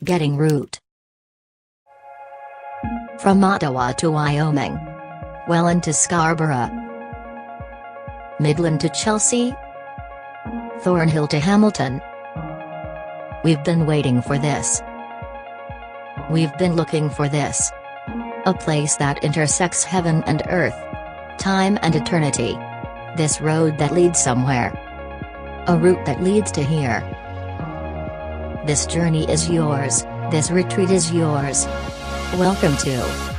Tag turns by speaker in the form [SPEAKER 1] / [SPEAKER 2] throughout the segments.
[SPEAKER 1] Getting route. From Ottawa to Wyoming. Welland to Scarborough. Midland to Chelsea. Thornhill to Hamilton. We've been waiting for this. We've been looking for this. A place that intersects heaven and earth. Time and eternity. This road that leads somewhere. A route that leads to here. This journey is yours, this retreat is yours. Welcome to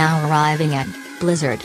[SPEAKER 1] now arriving at Blizzard.